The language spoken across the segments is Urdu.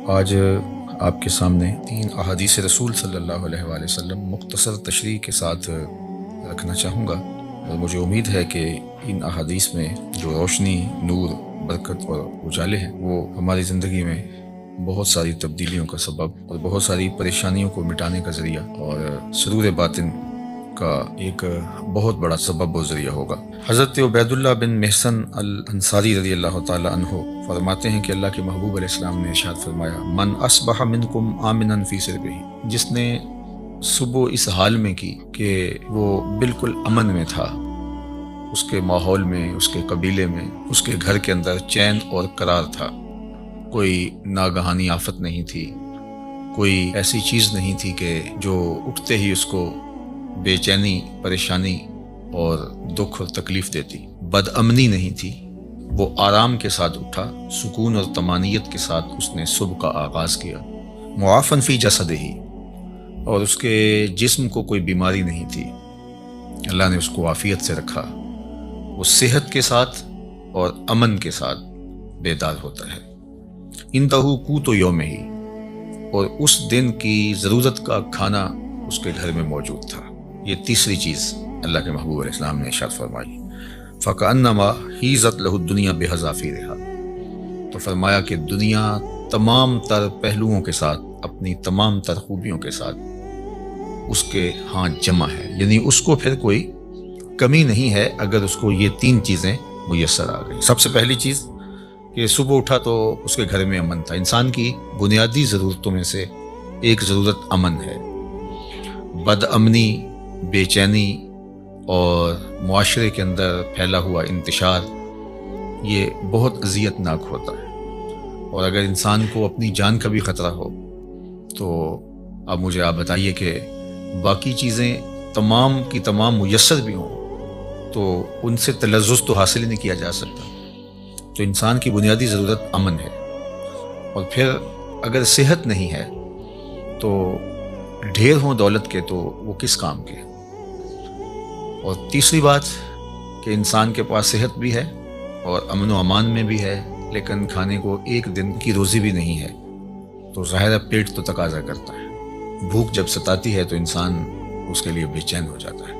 آج آپ کے سامنے 3 احادیث رسول صلی اللہ علیہ وآلہ وسلم مختصر تشریح کے ساتھ رکھنا چاہوں گا، اور مجھے امید ہے کہ ان احادیث میں جو روشنی، نور، برکت اور اجالے ہیں وہ ہماری زندگی میں بہت ساری تبدیلیوں کا سبب اور بہت ساری پریشانیوں کو مٹانے کا ذریعہ اور سرور باطن کا ایک بہت بڑا سبب و ذریعہ ہوگا۔ حضرت عبید اللہ بن محسن الانصاری رضی اللہ تعالی عنہ فرماتے ہیں کہ اللہ کے محبوب علیہ السلام نے ارشاد فرمایا، من اصبح منکم آمنا فی سربہ، جس نے صبح اس حال میں کی کہ وہ بالکل امن میں تھا، اس کے ماحول میں، اس کے قبیلے میں، اس کے گھر کے اندر چین اور قرار تھا، کوئی ناگہانی آفت نہیں تھی، کوئی ایسی چیز نہیں تھی کہ جو اٹھتے ہی اس کو بے چینی، پریشانی اور دکھ اور تکلیف دیتی، بد امنی نہیں تھی۔ وہ آرام کے ساتھ اٹھا، سکون اور طمانینت کے ساتھ اس نے صبح کا آغاز کیا، معافن فی جسدہ، اور اس کے جسم کو کوئی بیماری نہیں تھی، اللہ نے اس کو عافیت سے رکھا، وہ صحت کے ساتھ اور امن کے ساتھ بیدار ہوتا ہے۔ انتہو قوت یوم ہی، اور اس دن کی ضرورت کا کھانا اس کے گھر میں موجود تھا۔ یہ تیسری چیز اللہ کے محبوب علیہ السلام نے ارشاد فرمائی، فَكَأَنَّمَا حِيزَتْ لَهُ الدُّنْيَا بِحَذَافِيرِهَا، تو فرمایا کہ دنیا تمام تر پہلوؤں کے ساتھ، اپنی تمام تر خوبیوں کے ساتھ اس کے ہاتھ جمع ہے، یعنی اس کو پھر کوئی کمی نہیں ہے اگر اس کو یہ 3 چیزیں میسر آ گئی۔ سب سے پہلی چیز کہ صبح اٹھا تو اس کے گھر میں امن تھا۔ انسان کی بنیادی ضرورتوں میں سے ایک ضرورت امن ہے۔ بد امنی، بے چینی اور معاشرے کے اندر پھیلا ہوا انتشار یہ بہت اذیت ناک ہوتا ہے، اور اگر انسان کو اپنی جان کا بھی خطرہ ہو تو اب مجھے آپ بتائیے کہ باقی چیزیں تمام کی تمام میسر بھی ہوں تو ان سے تلذذ تو حاصل ہی نہیں کیا جا سکتا۔ تو انسان کی بنیادی ضرورت امن ہے، اور پھر اگر صحت نہیں ہے تو ڈھیر ہوں دولت کے تو وہ کس کام کے۔ اور تیسری بات کہ انسان کے پاس صحت بھی ہے اور امن و امان میں بھی ہے، لیکن کھانے کو ایک دن کی روزی بھی نہیں ہے، تو ظاہر ہے پیٹ تو تقاضا کرتا ہے۔ بھوک جب ستاتی ہے تو انسان اس کے لیے بے چین ہو جاتا ہے۔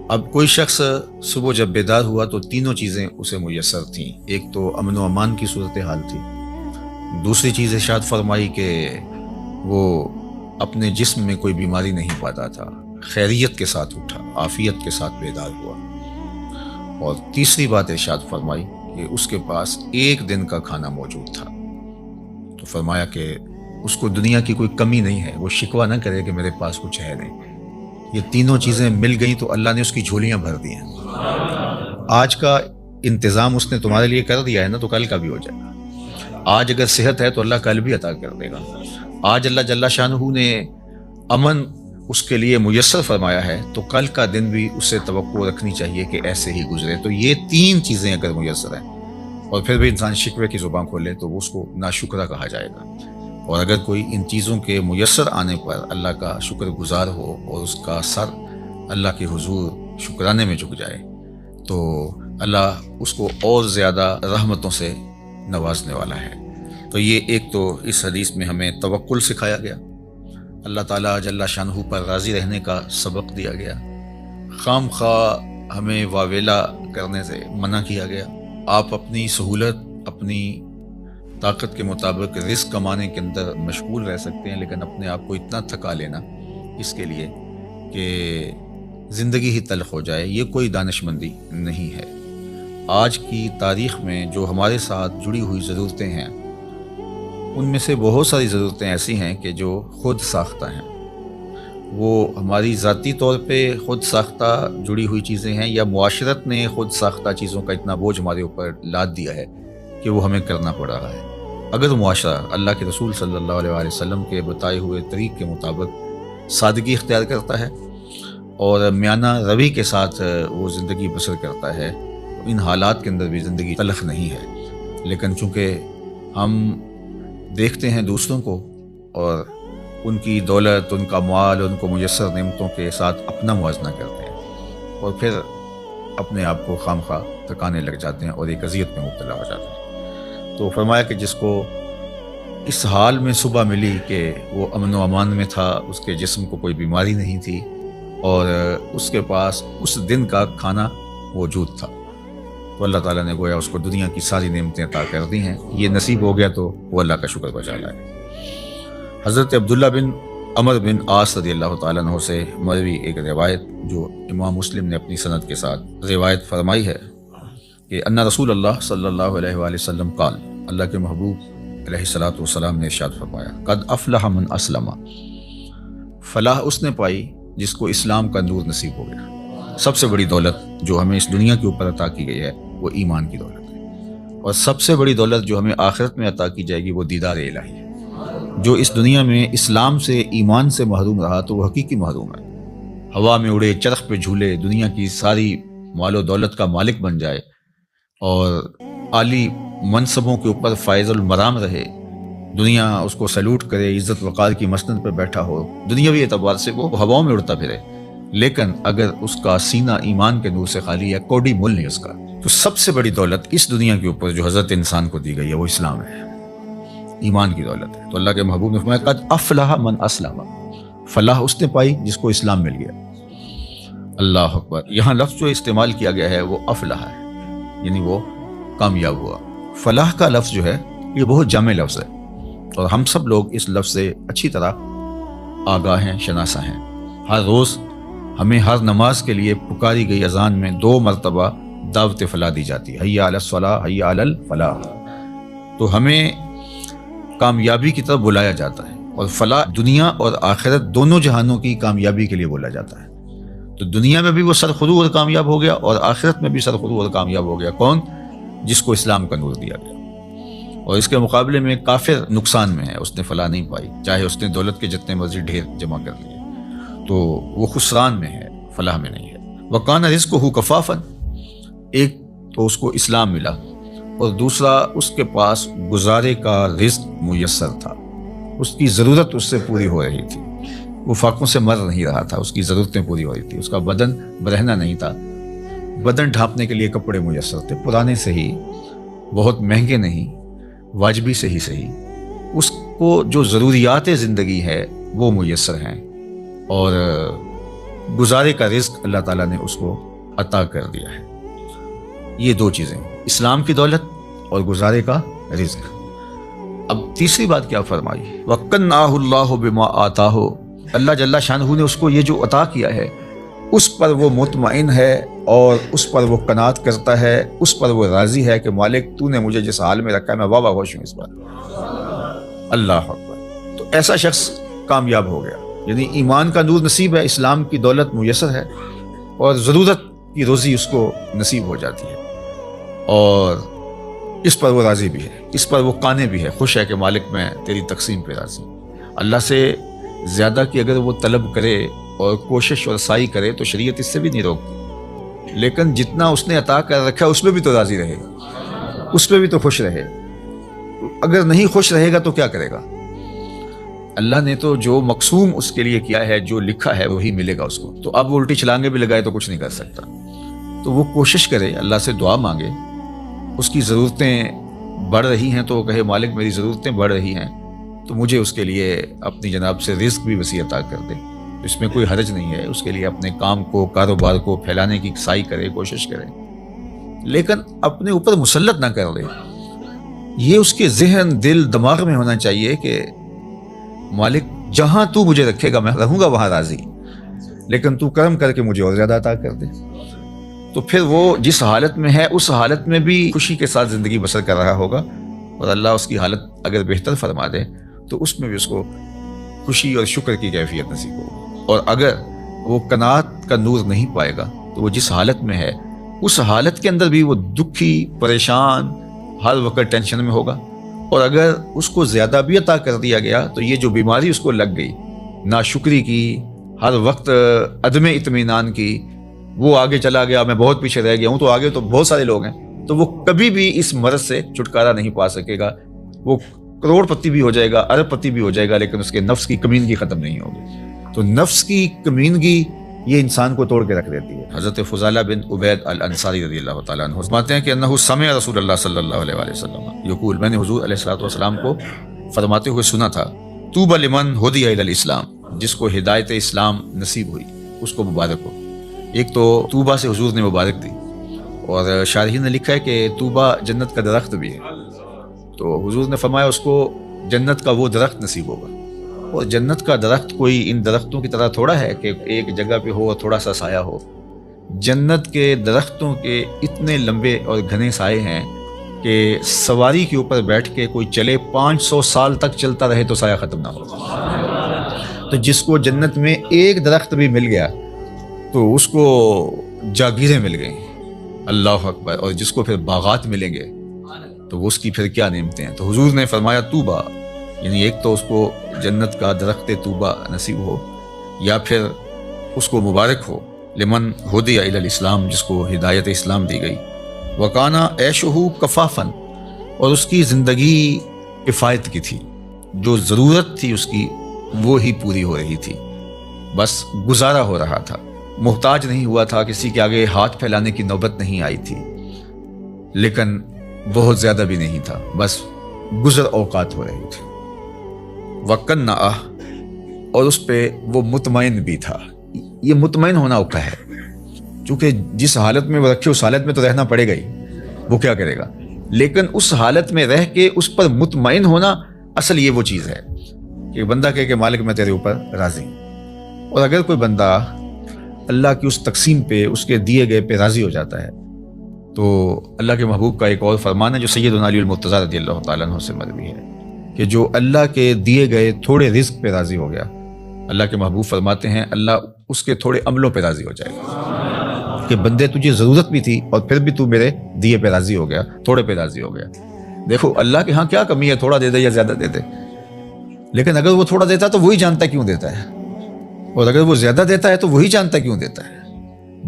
اب کوئی شخص صبح جب بیدار ہوا تو تینوں چیزیں اسے میسر تھیں۔ ایک تو امن و امان کی صورتحال تھی، دوسری چیز ارشاد فرمائی کہ وہ اپنے جسم میں کوئی بیماری نہیں پاتا تھا، خیریت کے ساتھ اٹھا، عافیت کے ساتھ بیدار ہوا، اور تیسری بات ارشاد فرمائی کہ اس کے پاس ایک دن کا کھانا موجود تھا۔ تو فرمایا کہ اس کو دنیا کی کوئی کمی نہیں ہے، وہ شکوہ نہ کرے کہ میرے پاس کچھ ہے نہیں۔ یہ تینوں چیزیں مل گئیں تو اللہ نے اس کی جھولیاں بھر دی ہیں۔ آج کا انتظام اس نے تمہارے لیے کر دیا ہے نا، تو کل کا بھی ہو جائے گا۔ آج اگر صحت ہے تو اللہ کل بھی عطا کر دے گا۔ آج اللہ جل شانہ نے امن اس کے لیے میسر فرمایا ہے تو کل کا دن بھی اس سے توقع رکھنی چاہیے کہ ایسے ہی گزرے۔ تو یہ 3 چیزیں اگر میسر ہیں اور پھر بھی انسان شکوے کی زبان کھولے تو اس کو ناشکرہ کہا جائے گا۔ اور اگر کوئی ان چیزوں کے میسر آنے پر اللہ کا شکر گزار ہو اور اس کا سر اللہ کے حضور شکرانے میں جھک جائے تو اللہ اس کو اور زیادہ رحمتوں سے نوازنے والا ہے۔ تو یہ ایک تو اس حدیث میں ہمیں توکل سکھایا گیا، اللہ تعالیٰ جل شانہ پر راضی رہنے کا سبق دیا گیا، خام خواہ ہمیں واویلا کرنے سے منع کیا گیا۔ آپ اپنی سہولت، اپنی طاقت کے مطابق رزق کمانے کے اندر مشغول رہ سکتے ہیں، لیکن اپنے آپ کو اتنا تھکا لینا اس کے لیے کہ زندگی ہی تلخ ہو جائے، یہ کوئی دانش مندی نہیں ہے۔ آج کی تاریخ میں جو ہمارے ساتھ جڑی ہوئی ضرورتیں ہیں ان میں سے بہت ساری ضرورتیں ایسی ہیں کہ جو خود ساختہ ہیں، وہ ہماری ذاتی طور پہ خود ساختہ جڑی ہوئی چیزیں ہیں، یا معاشرت نے خود ساختہ چیزوں کا اتنا بوجھ ہمارے اوپر لاد دیا ہے کہ وہ ہمیں کرنا پڑ رہا ہے۔ اگر معاشرہ اللہ کے رسول صلی اللہ علیہ وآلہ وسلم کے بتائے ہوئے طریق کے مطابق سادگی اختیار کرتا ہے اور میانہ روی کے ساتھ وہ زندگی بسر کرتا ہے، تو ان حالات کے اندر بھی زندگی تلخ نہیں ہے۔ لیکن چونکہ ہم دیکھتے ہیں دوسروں کو اور ان کی دولت، ان کا مال، ان کو میسر نعمتوں کے ساتھ اپنا موازنہ کرتے ہیں اور پھر اپنے آپ کو خام خواہ تھکانے لگ جاتے ہیں اور ایک اذیت میں مبتلا ہو جاتے ہیں۔ تو فرمایا کہ جس کو اس حال میں صبح ملی کہ وہ امن و امان میں تھا، اس کے جسم کو کوئی بیماری نہیں تھی اور اس کے پاس اس دن کا کھانا موجود تھا، تو اللہ تعالیٰ نے گویا اس کو دنیا کی ساری نعمتیں عطا کر دی ہیں۔ یہ نصیب ہو گیا تو وہ اللہ کا شکر بجا لائے۔ حضرت عبداللہ بن عمر بن عاص رضی اللہ تعالیٰ عنہ سے مروی ایک روایت جو امام مسلم نے اپنی سند کے ساتھ روایت فرمائی ہے کہ ان رسول اللہ صلی اللہ علیہ وآلہ وسلم قال، اللہ کے محبوب علیہ الصلوۃ والسلام نے ارشاد فرمایا، قد افلح من اسلم، فلاح اس نے پائی جس کو اسلام کا نور نصیب ہو گیا۔ سب سے بڑی دولت جو ہمیں اس دنیا کے اوپر عطا کی گئی ہے وہ ایمان کی دولت ہے، اور سب سے بڑی دولت جو ہمیں آخرت میں عطا کی جائے گی وہ دیدار الہی ہے۔ جو اس دنیا میں اسلام سے، ایمان سے محروم رہا تو وہ حقیقی محروم ہے۔ ہوا میں اڑے، چرخ پہ جھولے، دنیا کی ساری مال و دولت کا مالک بن جائے اور عالی منصبوں کے اوپر فائز المرام رہے، دنیا اس کو سیلوٹ کرے، عزت وقار کی مسند پہ بیٹھا ہو، دنیاوی اعتبار سے وہ ہواؤں میں اڑتا پھرے، لیکن اگر اس کا سینہ ایمان کے نور سے خالی ہے، کوڑی مول نہیں اس کا، تو سب سے بڑی دولت اس دنیا کے اوپر جو حضرت انسان کو دی گئی ہے وہ اسلام ہے، ایمان کی دولت ہے۔ تو اللہ کے محبوب نے فرمایا قد افلح من اسلم، فلاح اس نے پائی جس کو اسلام مل گیا۔ اللہ اکبر۔ یہاں لفظ جو استعمال کیا گیا ہے وہ افلح ہے، یعنی وہ کامیاب ہوا۔ فلاح کا لفظ جو ہے یہ بہت جامع لفظ ہے، اور ہم سب لوگ اس لفظ سے اچھی طرح آگاہ ہیں، شناسا ہیں۔ ہر روز ہمیں ہر نماز کے لیے پکاری گئی اذان میں 2 مرتبہ دعوت فلاح دی جاتی ہے، حی علی الصلاۃ، حی علی الفلاح۔ تو ہمیں کامیابی کی طرف بلایا جاتا ہے، اور فلاح دنیا اور آخرت دونوں جہانوں کی کامیابی کے لیے بولا جاتا ہے۔ تو دنیا میں بھی وہ سرخرو اور کامیاب ہو گیا، اور آخرت میں بھی سرخرو اور کامیاب ہو گیا۔ کون؟ جس کو اسلام کا نور دیا گیا۔ اور اس کے مقابلے میں کافر نقصان میں ہے، اس نے فلاح نہیں پائی، چاہے اس نے دولت کے جتنے مرضی ڈھیر جمع کر لیے، تو وہ خسران میں ہے، فلاح میں نہیں ہے۔ وَكَانَ رِزْقُهُ كَفَافًا، ایک تو اس کو اسلام ملا، اور دوسرا اس کے پاس گزارے کا رزق میسر تھا، اس کی ضرورت اس سے پوری ہو رہی تھی، وہ فاقوں سے مر نہیں رہا تھا، اس کی ضرورتیں پوری ہو رہی تھی، اس کا بدن برہنہ نہیں تھا، بدن ڈھانپنے کے لیے کپڑے میسر تھے، پرانے سے ہی، بہت مہنگے نہیں، واجبی سے ہی صحیح، اس کو جو ضروریات زندگی ہے وہ میسر ہیں، اور گزارے کا رزق اللہ تعالیٰ نے اس کو عطا کر دیا ہے۔ یہ 2 چیزیں، اسلام کی دولت اور گزارے کا رزق۔ اب تیسری بات کیا فرمائی؟ وَقَنَّعَهُ اللَّهُ بِمَا آتَاهُ، اللہ جل شانہ نے اس کو یہ جو عطا کیا ہے اس پر وہ مطمئن ہے، اور اس پر وہ قناعت کرتا ہے، اس پر وہ راضی ہے کہ مالک تو نے مجھے جس حال میں رکھا ہے میں واہ واہ خوش ہوں اس پر۔ اللہ اکبر۔ تو ایسا شخص کامیاب ہو گیا، یعنی ایمان کا نور نصیب ہے، اسلام کی دولت میسر ہے، اور ضرورت کی روزی اس کو نصیب ہو جاتی ہے، اور اس پر وہ راضی بھی ہے، اس پر وہ قانع بھی ہے، خوش ہے کہ مالک میں تیری تقسیم پہ راضی ہوں۔ اللہ سے زیادہ کی اگر وہ طلب کرے اور کوشش اور سعی کرے تو شریعت اس سے بھی نہیں روکتی، لیکن جتنا اس نے عطا کر رکھا ہے اس میں بھی تو راضی رہے، اس پہ بھی تو خوش رہے۔ اگر نہیں خوش رہے گا تو کیا کرے گا؟ اللہ نے تو جو مقسوم اس کے لیے کیا ہے، جو لکھا ہے وہی ملے گا اس کو، تو اب وہ الٹی چھلانگے بھی لگائے تو کچھ نہیں کر سکتا۔ تو وہ کوشش کرے، اللہ سے دعا مانگے، اس کی ضرورتیں بڑھ رہی ہیں تو وہ کہے مالک میری ضرورتیں بڑھ رہی ہیں تو مجھے اس کے لیے اپنی جناب سے رزق بھی وسیع عطا کر دے، اس میں کوئی حرج نہیں ہے، اس کے لیے اپنے کام کو، کاروبار کو پھیلانے کی سعی کرے، کوشش کرے، لیکن اپنے اوپر مسلط نہ کر دے۔ یہ اس کے ذہن، دل، دماغ میں ہونا چاہیے کہ مالک جہاں تو مجھے رکھے گا میں رہوں گا وہاں راضی، لیکن تو کرم کر کے مجھے اور زیادہ عطا کر دے۔ تو پھر وہ جس حالت میں ہے اس حالت میں بھی خوشی کے ساتھ زندگی بسر کر رہا ہوگا، اور اللہ اس کی حالت اگر بہتر فرما دے تو اس میں بھی اس کو خوشی اور شکر کی کیفیت نصیب ہوگی۔ اور اگر وہ قناعت کا نور نہیں پائے گا تو وہ جس حالت میں ہے اس حالت کے اندر بھی وہ دکھی، پریشان، ہر وقت ٹینشن میں ہوگا۔ اور اگر اس کو زیادہ بھی عطا کر دیا گیا تو یہ جو بیماری اس کو لگ گئی، ناشکری کی، ہر وقت عدم اطمینان کی، وہ آگے چلا گیا، میں بہت پیچھے رہ گیا ہوں، تو آگے تو بہت سارے لوگ ہیں، تو وہ کبھی بھی اس مرض سے چھٹکارا نہیں پا سکے گا۔ وہ کروڑ پتی بھی ہو جائے گا، ارب پتی بھی ہو جائے گا، لیکن اس کے نفس کی کمینگی ختم نہیں ہوگی۔ تو نفس کی کمینگی یہ انسان کو توڑ کے رکھ دیتی ہے۔ حضرت فضالہ بن عبید الانصاری رضی اللہ تعالیٰ عنہ فرماتے ہیں کہ انہ سمع رسول اللہ صلی اللہ علیہ وآلہ وسلم یقول، میں نے حضور علیہ الصلوۃ والسلام کو فرماتے ہوئے سنا تھا، طوبی لمن ہدی الی الاسلام، جس کو ہدایت اسلام نصیب ہوئی اس کو مبارک ہو۔ ایک تو طوبہ سے حضور نے مبارک دی، اور شارحین نے لکھا ہے کہ طوبہ جنت کا درخت بھی ہے، تو حضور نے فرمایا اس کو جنت کا وہ درخت نصیب ہوگا۔ اور جنت کا درخت کوئی ان درختوں کی طرح تھوڑا ہے کہ ایک جگہ پہ ہو اور تھوڑا سا سایہ ہو۔ جنت کے درختوں کے اتنے لمبے اور گھنے سائے ہیں کہ سواری کے اوپر بیٹھ کے کوئی چلے 500 سال تک چلتا رہے تو سایہ ختم نہ ہو۔ تو جس کو جنت میں ایک درخت بھی مل گیا تو اس کو جاگیریں مل گئیں، اللہ اکبر، اور جس کو پھر باغات ملیں گے تو اس کی پھر کیا نعمتیں ہیں۔ تو حضور نے فرمایا طوبہ، یعنی ایک تو اس کو جنت کا درخت طوبہ نصیب ہو، یا پھر اس کو مبارک ہو لمن ہدی الی الاسلام، جس کو ہدایت اسلام دی گئی۔ وکانا عیشہ کفافن، اور اس کی زندگی کفایت کی تھی، جو ضرورت تھی اس کی وہ ہی پوری ہو رہی تھی، بس گزارا ہو رہا تھا، محتاج نہیں ہوا تھا، کسی کے آگے ہاتھ پھیلانے کی نوبت نہیں آئی تھی، لیکن بہت زیادہ بھی نہیں تھا، بس گزر اوقات ہو رہی تھی۔ وقنّع، اور اس پہ وہ مطمئن بھی تھا۔ یہ مطمئن ہونا اوقع ہے، چونکہ جس حالت میں وہ رکھے اس حالت میں تو رہنا پڑے گا ہی، وہ کیا کرے گا، لیکن اس حالت میں رہ کے اس پر مطمئن ہونا، اصل یہ وہ چیز ہے کہ بندہ کہے کہ مالک میں تیرے اوپر راضی ہوں۔ اور اگر کوئی بندہ اللہ کی اس تقسیم پہ، اس کے دیے گئے پہ راضی ہو جاتا ہے، تو اللہ کے محبوب کا ایک اور فرمان ہے جو سیدنا علی المرتضیٰ رضی اللہ تعالیٰ عنہ سے مروی ہے کہ جو اللہ کے دیے گئے تھوڑے رزق پہ راضی ہو گیا، اللہ کے محبوب فرماتے ہیں اللہ اس کے تھوڑے عملوں پہ راضی ہو جائے گا، کہ بندے تجھے ضرورت بھی تھی اور پھر بھی تو میرے دیے پہ راضی ہو گیا، تھوڑے پہ راضی ہو گیا۔ دیکھو اللہ کے ہاں کیا کمی ہے، تھوڑا دے دے یا زیادہ دے دے، لیکن اگر وہ تھوڑا دیتا ہے تو وہی جانتا کیوں دیتا ہے، اور اگر وہ زیادہ دیتا ہے تو وہی جانتا کیوں دیتا ہے۔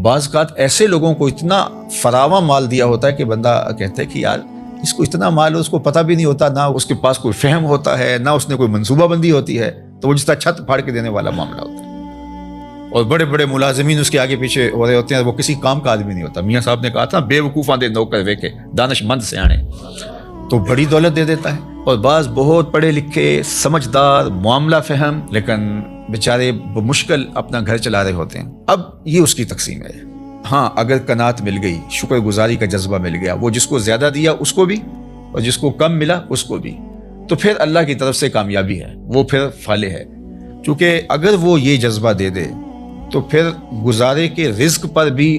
بعض اوقات ایسے لوگوں کو اتنا فراواں مال دیا ہوتا ہے کہ بندہ کہتا ہے کہ یار اس کو اتنا مال ہے، اس کو پتہ بھی نہیں ہوتا، نہ اس کے پاس کوئی فہم ہوتا ہے، نہ اس نے کوئی منصوبہ بندی ہوتی ہے، تو وہ جس طرح چھت پھاڑ کے دینے والا معاملہ ہوتا ہے۔ اور بڑے بڑے ملازمین اس کے آگے پیچھے ہو رہے ہوتے ہیں، وہ کسی کام کا آدمی نہیں ہوتا۔ میاں صاحب نے کہا تھا بے وقوفاں دے نوکر ویکے دانش مند سیانے، تو بڑی دولت دے دیتا ہے۔ اور بعض بہت پڑھے لکھے، سمجھدار، معاملہ فہم، لیکن بیچارے بمشکل اپنا گھر چلا رہے ہوتے ہیں۔ اب یہ اس کی تقسیم ہے۔ ہاں اگر قناعت مل گئی، شکر گزاری کا جذبہ مل گیا، وہ جس کو زیادہ دیا اس کو بھی اور جس کو کم ملا اس کو بھی، تو پھر اللہ کی طرف سے کامیابی ہے، وہ پھر فالح ہے۔ کیونکہ اگر وہ یہ جذبہ دے دے تو پھر گزارے کے رزق پر بھی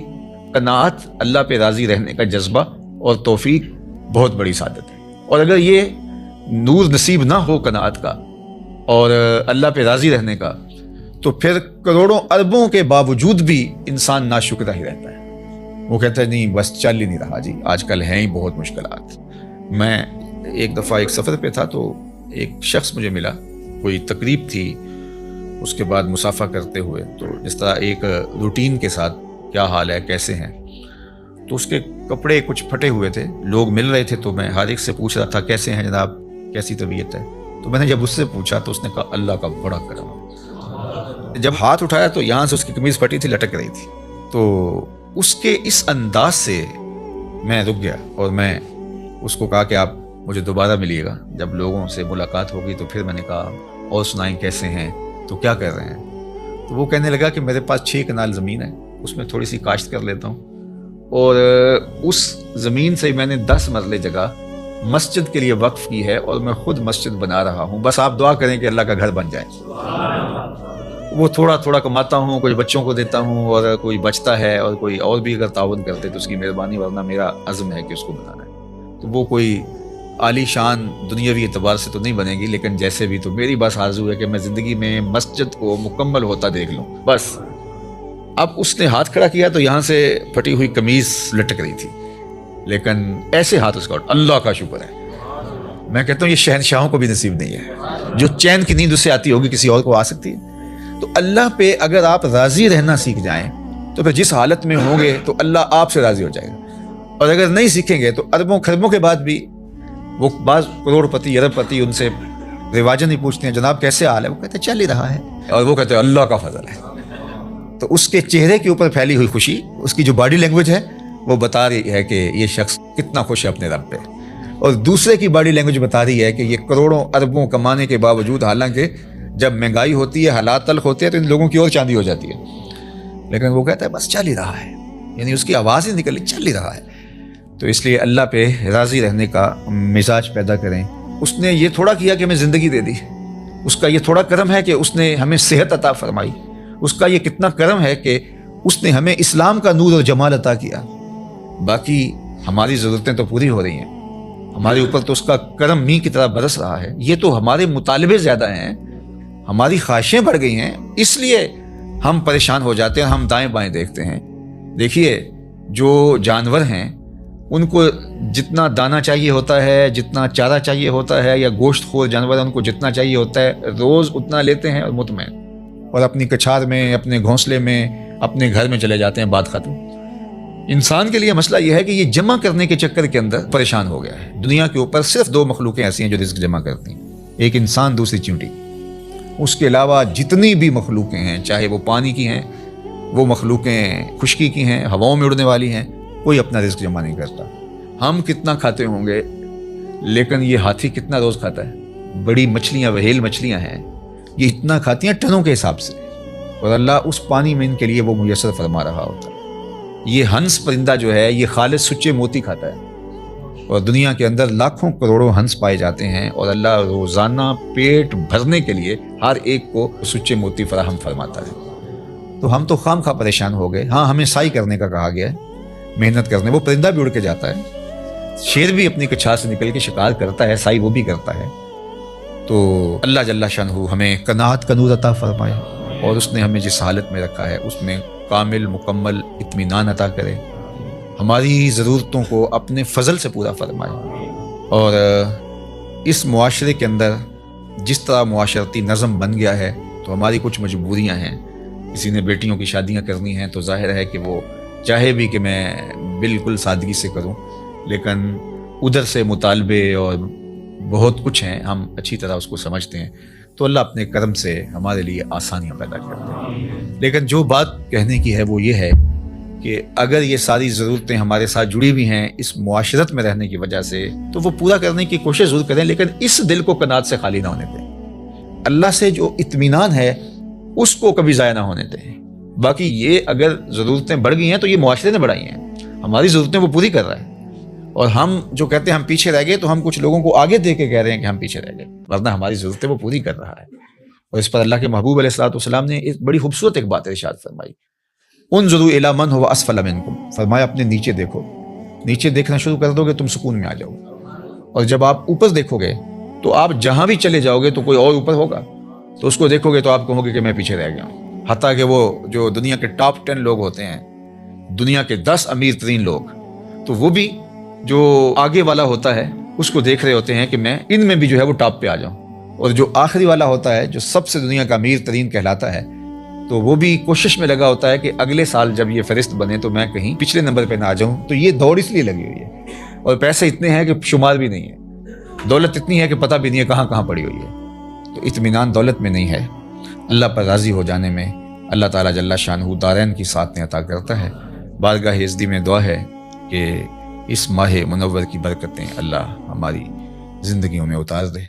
قناعت، اللہ پہ راضی رہنے کا جذبہ اور توفیق بہت بڑی سعادت ہے۔ اور اگر یہ نور نصیب نہ ہو قناعت کا اور اللہ پہ راضی رہنے کا، تو پھر کروڑوں اربوں کے باوجود بھی انسان ناشکرہ ہی رہتا ہے۔ وہ کہتا ہے نہیں بس چل ہی نہیں رہا جی، آج کل ہیں ہی بہت مشکلات۔ میں ایک دفعہ ایک سفر پہ تھا تو ایک شخص مجھے ملا، کوئی تقریب تھی، اس کے بعد مصافحہ کرتے ہوئے، تو جس طرح ایک روٹین کے ساتھ کیا حال ہے، کیسے ہیں، تو اس کے کپڑے کچھ پھٹے ہوئے تھے، لوگ مل رہے تھے، تو میں ہر ایک سے پوچھ رہا تھا کیسے ہیں جناب، کیسی طبیعت ہے۔ تو میں نے جب اس سے پوچھا تو اس نے کہا اللہ کا بڑا کرم۔ جب ہاتھ اٹھایا تو یہاں سے اس کی قمیض پھٹی تھی، لٹک رہی تھی، تو اس کے اس انداز سے میں رک گیا اور میں اس کو کہا کہ آپ مجھے دوبارہ ملیے گا، جب لوگوں سے ملاقات ہوگی۔ تو پھر میں نے کہا اور سنائیں کیسے ہیں، تو کیا کر رہے ہیں؟ تو وہ کہنے لگا کہ میرے پاس 6 کنال زمین ہے، اس میں تھوڑی سی کاشت کر لیتا ہوں، اور اس زمین سے میں نے 10 مرلے جگہ مسجد کے لیے وقف کی ہے، اور میں خود مسجد بنا رہا ہوں، بس آپ دعا کریں کہ اللہ کا گھر بن جائے۔ وہ تھوڑا تھوڑا کماتا ہوں، کچھ بچوں کو دیتا ہوں، اور کوئی بچتا ہے، اور کوئی اور بھی اگر تعاون کرتے تو اس کی مہربانی، ورنہ میرا عزم ہے کہ اس کو بنانا ہے۔ تو وہ کوئی عالی شان دنیاوی اعتبار سے تو نہیں بنے گی، لیکن جیسے بھی، تو میری بس آرزو ہے کہ میں زندگی میں مسجد کو مکمل ہوتا دیکھ لوں بس۔ اب اس نے ہاتھ کھڑا کیا تو یہاں سے پھٹی ہوئی قمیض لٹک رہی تھی، لیکن ایسے ہاتھ اس کا، اللہ کا شکر ہے۔ میں کہتا ہوں یہ شہنشاہوں کو بھی نصیب نہیں ہے، جو چین کی نیند اس سے آتی ہوگی کسی اور کو آ سکتی ہے۔ تو اللہ پہ اگر آپ راضی رہنا سیکھ جائیں تو پھر جس حالت میں ہوں گے تو اللہ آپ سے راضی ہو جائے گا، اور اگر نہیں سیکھیں گے تو اربوں خربوں کے بعد بھی وہ بعض کروڑ پتی، ارب پتی ان سے رواجن نہیں پوچھتے ہیں جناب کیسے حال ہے، وہ کہتے ہیں چل ہی رہا ہے، اور وہ کہتے ہیں اللہ کا فضل ہے۔ تو اس کے چہرے کے اوپر پھیلی ہوئی خوشی، اس کی جو باڈی لینگویج ہے وہ بتا رہی ہے کہ یہ شخص کتنا خوش ہے اپنے رب پہ۔ اور دوسرے کی باڈی لینگویج بتا رہی ہے کہ یہ کروڑوں اربوں کمانے کے باوجود، حالانکہ جب مہنگائی ہوتی ہے، حالات تلخ ہوتے ہیں، تو ان لوگوں کی اور چاندی ہو جاتی ہے، لیکن وہ کہتا ہے بس چل ہی رہا ہے، یعنی اس کی آواز ہی نکلی، چل ہی رہا ہے۔ تو اس لیے اللہ پہ راضی رہنے کا مزاج پیدا کریں۔ اس نے یہ تھوڑا کیا کہ ہمیں زندگی دے دی، اس کا یہ تھوڑا کرم ہے کہ اس نے ہمیں صحت عطا فرمائی، اس کا یہ کتنا کرم ہے کہ اس نے ہمیں اسلام کا نور اور جمال عطا کیا۔ باقی ہماری ضرورتیں تو پوری ہو رہی ہیں، ہمارے اوپر تو اس کا کرم می کی طرح برس رہا ہے۔ یہ تو ہمارے مطالبے زیادہ ہیں، ہماری خواہشیں بڑھ گئی ہیں، اس لیے ہم پریشان ہو جاتے ہیں، ہم دائیں بائیں دیکھتے ہیں۔ دیکھیے جو جانور ہیں ان کو جتنا دانہ چاہیے ہوتا ہے، جتنا چارہ چاہیے ہوتا ہے، یا گوشت خور جانور ان کو جتنا چاہیے ہوتا ہے، روز اتنا لیتے ہیں اور مطمئن، اور اپنی کچھار میں، اپنے گھونسلے میں، اپنے گھر میں چلے جاتے ہیں، بات ختم۔ انسان کے لیے مسئلہ یہ ہے کہ یہ جمع کرنے کے چکر کے اندر پریشان ہو گیا ہے۔ دنیا کے اوپر صرف 2 مخلوقیں ایسی ہیں جو رزق جمع کرتی ہیں، ایک انسان، دوسری چیونٹی۔ اس کے علاوہ جتنی بھی مخلوقیں ہیں، چاہے وہ پانی کی ہیں، وہ مخلوقیں خشکی کی ہیں، ہواؤں میں اڑنے والی ہیں، کوئی اپنا رزق جمع نہیں کرتا۔ ہم کتنا کھاتے ہوں گے، لیکن یہ ہاتھی کتنا روز کھاتا ہے؟ بڑی مچھلیاں، وہیل مچھلیاں ہیں، یہ اتنا کھاتی ہیں ٹنوں کے حساب سے، اور اللہ اس پانی میں ان کے لیے وہ میسر فرما رہا ہوتا ہے۔ یہ ہنس پرندہ جو ہے یہ خالص سچے موتی کھاتا ہے، اور دنیا کے اندر لاکھوں کروڑوں ہنس پائے جاتے ہیں، اور اللہ روزانہ پیٹ بھرنے کے لیے ہر ایک کو سچے موتی فراہم فرماتا ہے۔ تو ہم تو خام خواہ پریشان ہو گئے۔ ہاں، ہمیں سائی کرنے کا کہا گیا ہے، محنت کرنے۔ وہ پرندہ بھی اڑ کے جاتا ہے، شیر بھی اپنی کچھار سے نکل کے شکار کرتا ہے، سائی وہ بھی کرتا ہے۔ تو اللہ جل شانہ ہمیں قناعت کا نور عطا فرمائے، اور اس نے ہمیں جس حالت میں رکھا ہے اس میں کامل مکمل اطمینان عطا کرے، ہماری ضرورتوں کو اپنے فضل سے پورا فرمائے۔ اور اس معاشرے کے اندر جس طرح معاشرتی نظم بن گیا ہے، تو ہماری کچھ مجبوریاں ہیں۔ کسی نے بیٹیوں کی شادیاں کرنی ہیں تو ظاہر ہے کہ وہ چاہے بھی کہ میں بالکل سادگی سے کروں، لیکن ادھر سے مطالبے اور بہت کچھ ہیں، ہم اچھی طرح اس کو سمجھتے ہیں، تو اللہ اپنے کرم سے ہمارے لیے آسانیاں پیدا کرتے ہیں۔ لیکن جو بات کہنے کی ہے وہ یہ ہے کہ اگر یہ ساری ضرورتیں ہمارے ساتھ جڑی ہوئی ہیں اس معاشرت میں رہنے کی وجہ سے، تو وہ پورا کرنے کی کوشش ضرور کریں، لیکن اس دل کو قناعت سے خالی نہ ہونے دیں۔ اللہ سے جو اطمینان ہے اس کو کبھی ضائع نہ ہونے دیں۔ باقی یہ اگر ضرورتیں بڑھ گئی ہیں تو یہ معاشرے نے بڑھائی ہیں، ہماری ضرورتیں وہ پوری کر رہا ہے، اور ہم جو کہتے ہیں ہم پیچھے رہ گئے، تو ہم کچھ لوگوں کو آگے دے کے کہہ رہے ہیں کہ ہم پیچھے رہ گئے، ورنہ ہماری ضرورتیں وہ پوری کر رہا ہے۔ اور اس پر اللہ کے محبوب علیہ الصلوۃ والسلام نے ایک بڑی خوبصورت ایک بات ارشاد فرمائی، انظروا الی من هو اسفل منکم، فرمایا اپنے نیچے دیکھو، نیچے دیکھنا شروع کر دو گے تم سکون میں آ جاؤ گے، اور جب آپ اوپر دیکھو گے تو آپ جہاں بھی چلے جاؤ گے تو کوئی اور اوپر ہوگا، تو اس کو دیکھو گے تو آپ کہو گے کہ میں پیچھے رہ گیا ہوں۔ حتیٰ کہ وہ جو دنیا کے ٹاپ 10 لوگ ہوتے ہیں، دنیا کے 10 امیر ترین لوگ، تو وہ بھی جو آگے والا ہوتا ہے اس کو دیکھ رہے ہوتے ہیں کہ میں ان میں بھی جو ہے وہ ٹاپ پہ آ جاؤں، اور جو آخری والا ہوتا ہے جو سب سے دنیا کا امیر ترین کہلاتا ہے، تو وہ بھی کوشش میں لگا ہوتا ہے کہ اگلے سال جب یہ فہرست بنے تو میں کہیں پچھلے نمبر پہ نہ آ جاؤں۔ تو یہ دوڑ اس لیے لگی ہوئی ہے، اور پیسے اتنے ہیں کہ شمار بھی نہیں ہے، دولت اتنی ہے کہ پتہ بھی نہیں ہے کہاں کہاں پڑی ہوئی ہے۔ تو اطمینان دولت میں نہیں ہے، اللہ پر راضی ہو جانے میں اللہ تعالیٰ جل شانہ دارین کی ساتھ عطا کرتا ہے۔ بارگاہ عزتی میں دعا ہے کہ اس ماہ منور کی برکتیں اللہ ہماری زندگیوں میں اتار دے۔